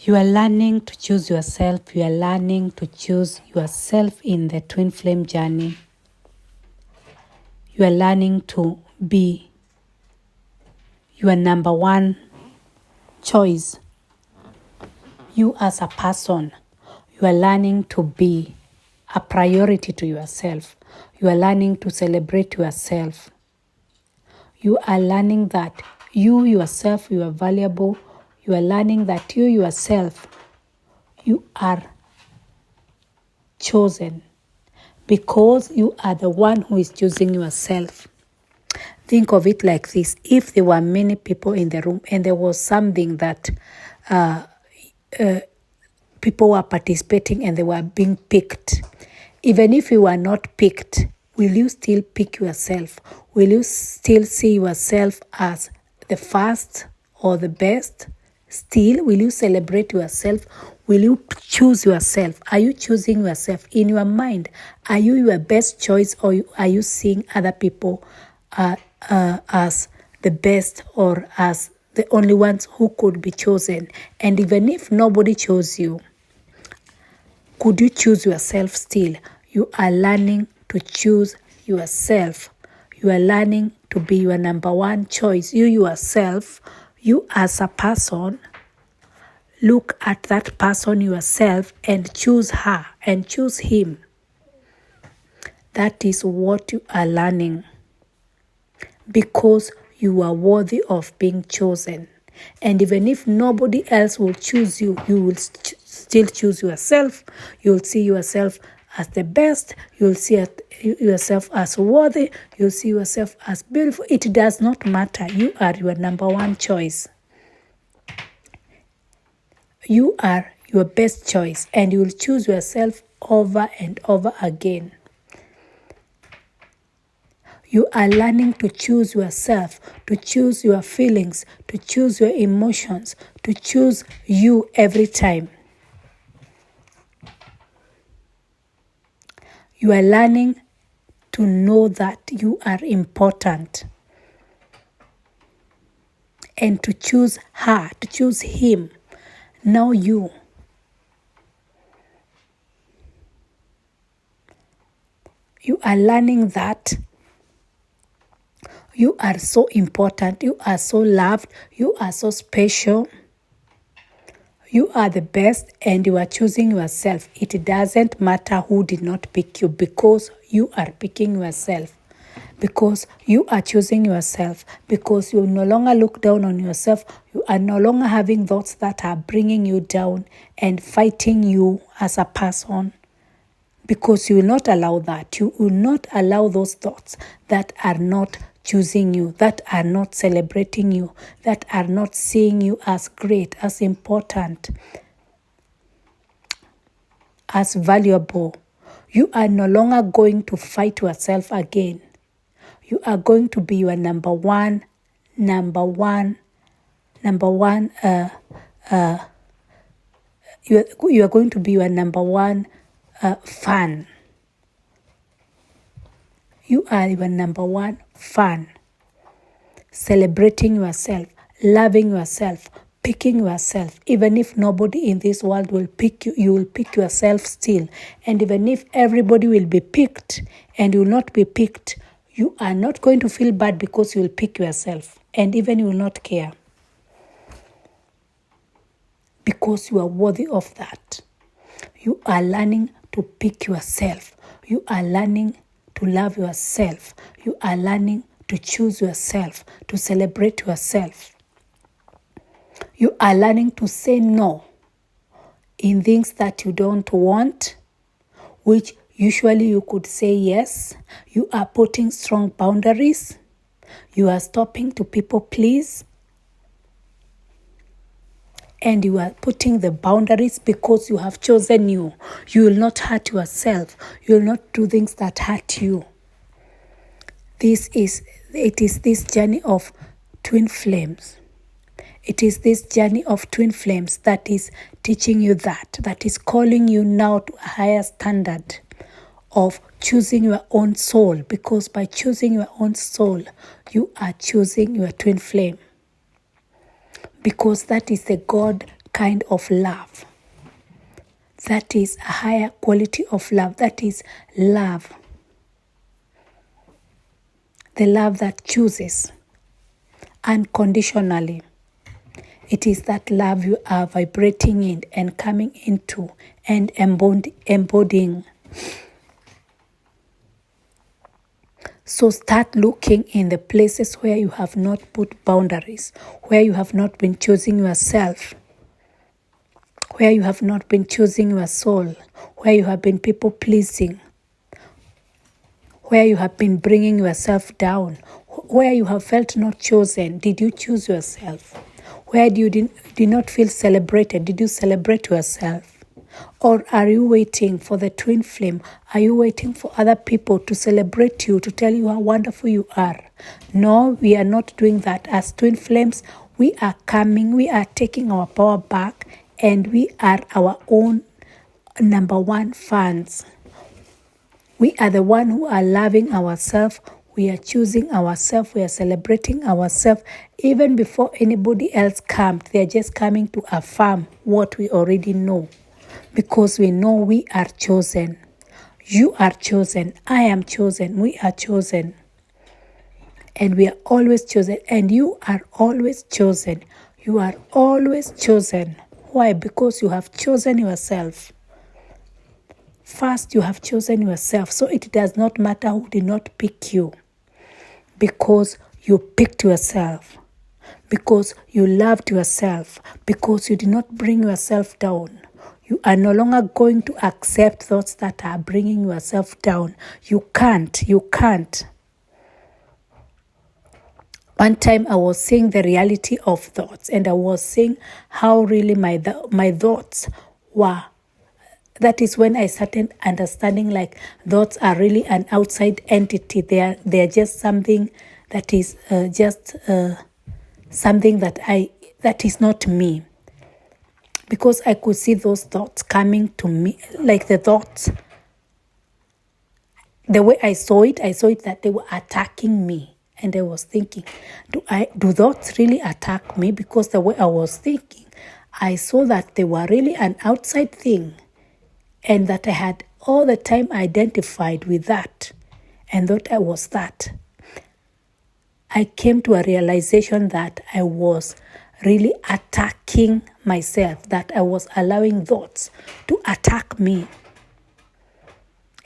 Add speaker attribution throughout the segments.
Speaker 1: You are learning to choose yourself. You are learning to choose yourself in the twin flame journey. You are learning to be your number one choice. You as a person, you are learning to be a priority to yourself. You are learning to celebrate yourself. You are learning that you yourself, you are valuable. You are learning that you yourself, you are chosen because you are the one who is choosing yourself. Think of it like this. If there were many people in the room and there was something that people were participating and they were being picked, even if you were not picked, will you still pick yourself? Will you still see yourself as the first or the best? Still, will you celebrate yourself? Will you choose yourself? Are you choosing yourself in your mind? Are you your best choice, or are you seeing other people as the best or as the only ones who could be chosen? And even if nobody chose you, could you choose yourself still? You are learning to choose yourself. You are learning to be your number one choice. You yourself, you as a person, look at that person yourself and choose her and choose him. That is what you are learning, because you are worthy of being chosen. And even if nobody else will choose you, you will still choose yourself. You'll see yourself as the best. You'll see yourself as worthy. You'll see yourself as beautiful. It does not matter. You are your number one choice. You are your best choice, and you will choose yourself over and over again. You are learning to choose yourself, to choose your feelings, to choose your emotions, to choose you every time. You are learning to know that you are important, and to choose her, to choose him. Now you are learning that you are so important, you are so loved, you are so special, you are the best, and you are choosing yourself. It doesn't matter who did not pick you, because you are picking yourself, because you are choosing yourself, because you no longer look down on yourself. You are no longer having thoughts that are bringing you down and fighting you as a person, because you will not allow that. You will not allow those thoughts that are not choosing you, that are not celebrating you, that are not seeing you as great, as important, as valuable. You are no longer going to fight yourself again. You are going to be your number one, you are going to be your number one fan. You are your number one fan. Celebrating yourself, loving yourself, picking yourself. Even if nobody in this world will pick you, you will pick yourself still. And even if everybody will be picked and you will not be picked, you are not going to feel bad, because you will pick yourself. And even you will not care, because you are worthy of that. You are learning to pick yourself. You are learning to love yourself. You are learning to choose yourself, to celebrate yourself. You are learning to say no in things that you don't want, which usually you could say yes. You are putting strong boundaries. You are stopping to people please. And you are putting the boundaries because you have chosen you. You will not hurt yourself. You will not do things that hurt you. It is this journey of twin flames. It is this journey of twin flames that is teaching you that is calling you now to a higher standard of choosing your own soul. Because by choosing your own soul, you are choosing your twin flame. Because that is the God kind of love. That is a higher quality of love. That is love. The love that chooses unconditionally. It is that love you are vibrating in and coming into and embodying. So start looking in the places where you have not put boundaries, where you have not been choosing yourself, where you have not been choosing your soul, where you have been people pleasing, where you have been bringing yourself down, where you have felt not chosen. Did you choose yourself? Where you did not feel celebrated? Did you celebrate yourself? Or are you waiting for the twin flame? Are you waiting for other people to celebrate you, to tell you how wonderful you are? No, we are not doing that. As twin flames, we are coming, we are taking our power back, and we are our own number one fans. We are the one who are loving ourselves. We are choosing ourselves. We are celebrating ourselves. Even before anybody else comes, they are just coming to affirm what we already know. Because we know we are chosen. You are chosen. I am chosen. We are chosen. And we are always chosen. And you are always chosen. You are always chosen. Why? Because you have chosen yourself. First, you have chosen yourself. So it does not matter who did not pick you. Because you picked yourself. Because you loved yourself. Because you did not bring yourself down. You are no longer going to accept thoughts that are bringing yourself down. You can't. One time I was seeing the reality of thoughts, and I was seeing how really my thoughts were. That is when I started understanding like thoughts are really an outside entity. They are just something that is something that is not me. Because I could see those thoughts coming to me, like the thoughts. The way I saw it that they were attacking me. And I was thinking, do thoughts really attack me? Because the way I was thinking, I saw that they were really an outside thing. And that I had all the time identified with that. And thought I was that. I came to a realization that I was really attacking myself, that I was allowing thoughts to attack me.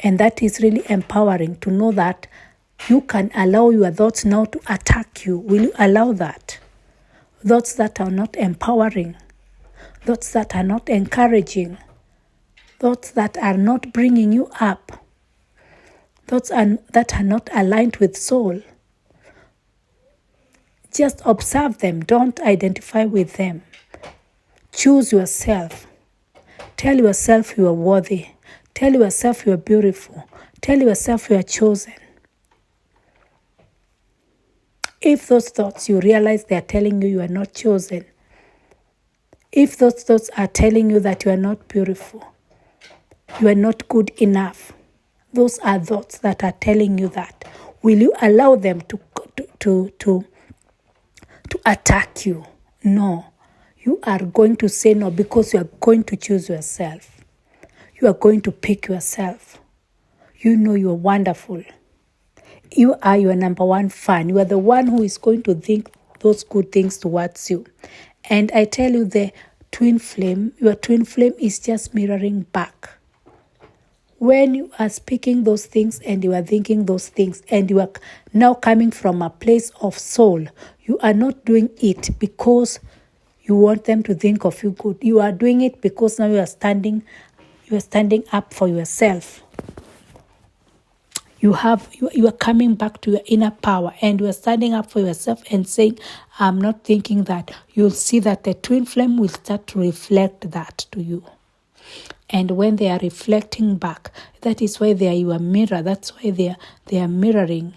Speaker 1: And that is really empowering to know that you can allow your thoughts now to attack you. Will you allow that? Thoughts that are not empowering, thoughts that are not encouraging, thoughts that are not bringing you up, thoughts that are not aligned with soul. Just observe them. Don't identify with them. Choose yourself. Tell yourself you are worthy. Tell yourself you are beautiful. Tell yourself you are chosen. If those thoughts you realize they are telling you are not chosen, if those thoughts are telling you that you are not beautiful, you are not good enough, those are thoughts that are telling you that. Will you allow them to attack you? No. You are going to say no because you are going to choose yourself. You are going to pick yourself. You know you are wonderful. You are your number one fan. You are the one who is going to think those good things towards you. And I tell you, your twin flame is just mirroring back. When you are speaking those things and you are thinking those things and you are now coming from a place of soul, you are not doing it because you want them to think of you good. You are doing it because now you are standing up for yourself. You are coming back to your inner power and you are standing up for yourself and saying, I'm not thinking that. You'll see that the twin flame will start to reflect that to you. And when they are reflecting back, that is why they are your mirror. That's why they are mirroring.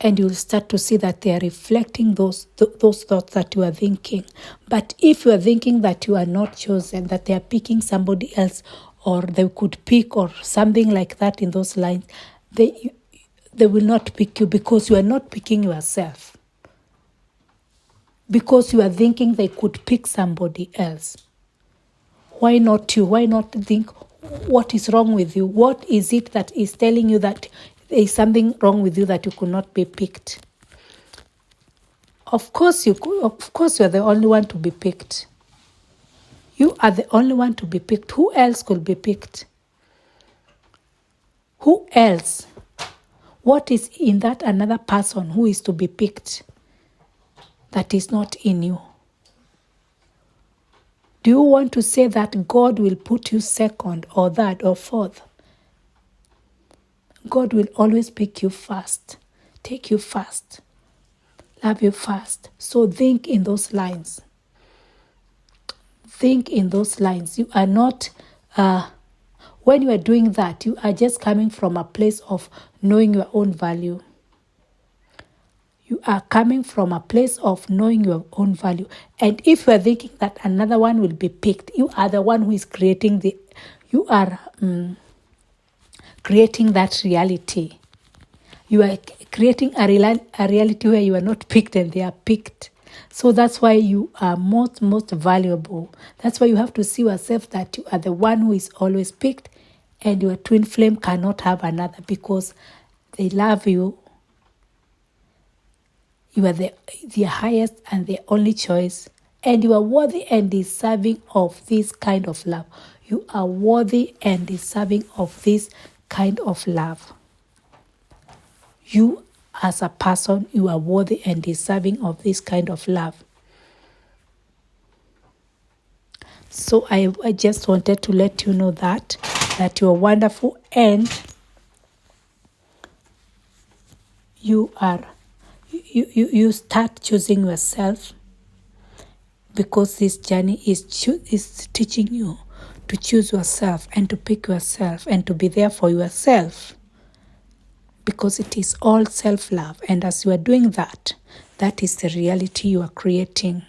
Speaker 1: And you'll start to see that they are reflecting those thoughts that you are thinking. But if you are thinking that you are not chosen, that they are picking somebody else, or they could pick or something like that in those lines, they will not pick you because you are not picking yourself. because you are thinking they could pick somebody else. Why not you? Why not think, what is wrong with you? What is it that is telling you that there is something wrong with you that you could not be picked? Of course you could. Of course you are the only one to be picked. You are the only one to be picked. Who else could be picked? Who else? What is in that another person who is to be picked that is not in you? Do you want to say that God will put you second or third or fourth? God will always pick you first, take you first, love you first. So think in those lines. Think in those lines. You are not, when you are doing that, you are just coming from a place of knowing your own value. You are coming from a place of knowing your own value. And if you are thinking that another one will be picked, you are the one who is creating creating that reality. You are creating a reality where you are not picked and they are picked. So that's why you are most valuable. That's why you have to see yourself that you are the one who is always picked, and your twin flame cannot have another because they love you. You are the highest and the only choice, and you are worthy and deserving of this kind of love. You are worthy and deserving of this kind of love. You as a person, you are worthy and deserving of this kind of love. So I just wanted to let you know that you are wonderful, and you start choosing yourself, because this journey is teaching you to choose yourself and to pick yourself and to be there for yourself, because it is all self-love. And as you are doing that, that is the reality you are creating.